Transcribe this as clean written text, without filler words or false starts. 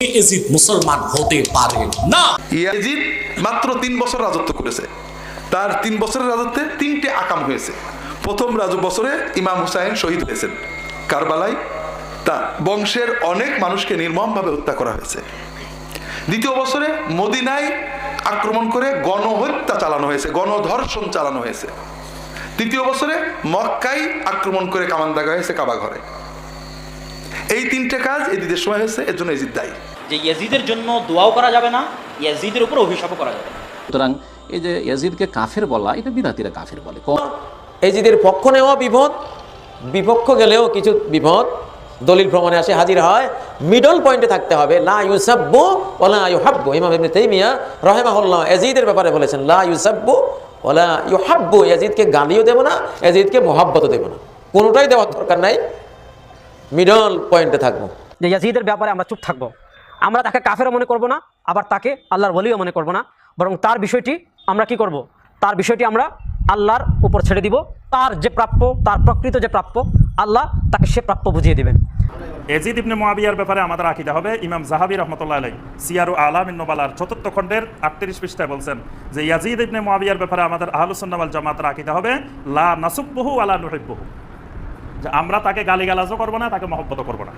Yazid মুসলমান হতে পারে না। ইয়াজিদ মাত্র 3 বছর রাজত্ব করেছে। তার 3 বছরের রাজত্বে 3টে আকাম হয়েছে। প্রথম বছরে ইমাম হুসাইন শহীদ হয়েছেন কারবালায়, তার বংশের অনেক মানুষকে নির্মমভাবে হত্যা করা হয়েছে। দ্বিতীয় বছরে মদিনায় আক্রমণ করে গণহত্যা চালানো হয়েছে, গণধর্ষণ চালানো হয়েছে। তৃতীয় বছরে মক্কায় আক্রমণ করে কামান দাগা হয়েছে কাবা ঘরে। এই 3টে কাজ এজিদের সময় হয়েছে, এর জন্য এজিদ দায়ী। যে ইয়াজিদের জন্য দোয়াও করা যাবে না, ইয়াজিদের উপর অভিশাপও করা যাবে না। সুতরাং এই যে ইয়াজিদকে কাফের বলা, এটা বিদাতিরা কাফের বলে। এজিদের পক্ষ নেওয়া বিপদ, বিপক্ষ গেলেও কিছু বিপদ দলিল প্রমাণে আসে হাজির হয়। মিডল পয়েন্টে থাকতে হবে, লা ইউসাব্বু ওয়ালা ইউহাব্বু। ইমাম ইবনে তাইমিয়া রাহিমাহুল্লাহ ইয়াজিদের ব্যাপারে বলেছেন, লা ইউসাব্বু ওয়ালা ইউহাব্বু। ইয়াজিদকে গালিও দেব না, ইয়াজিদকে মুহাব্বতও দেব না, কোনোটাই দেওয়ার দরকার নাই, মিডল পয়েন্টে থাকবো। যে ইয়াজিদের ব্যাপারে আমরা চুপ থাকবো, আমরা তাকে কাফেরও মনে করব না, আবার তাকে আল্লাহর ওলিও মনে করব না, বরং তার বিষয়টি আমরা কি করব, তার বিষয়টি আমরা আল্লাহর উপর ছেড়ে দিব। তার যে প্রাপ্য, তার প্রকৃত যে প্রাপ্য, আল্লাহ তাকে সে প্রাপ্য বুঝিয়ে দিবেন। ইয়াজিদ ইবনে মুআবিয়ার ব্যাপারে আমাদের আকীদা হবে, ইমাম যাহাবী রাহমাতুল্লাহ আলাইহি সিয়ারু আলামিন নুবালার ৪র্থ খণ্ডের ৩৮ পৃষ্ঠায় বলছেন যে ইয়াজিদ ইবনে মুআবিয়ার ব্যাপারে আমাদের আহলুস সুন্নাহ ওয়াল জামাতের আকীদা হবে লা নাসুব্বুহু ওয়া লা নুহিব্বুহু, যে আমরা তাকে গালিগালাজও করব না, তাকে মহব্বতও করব না।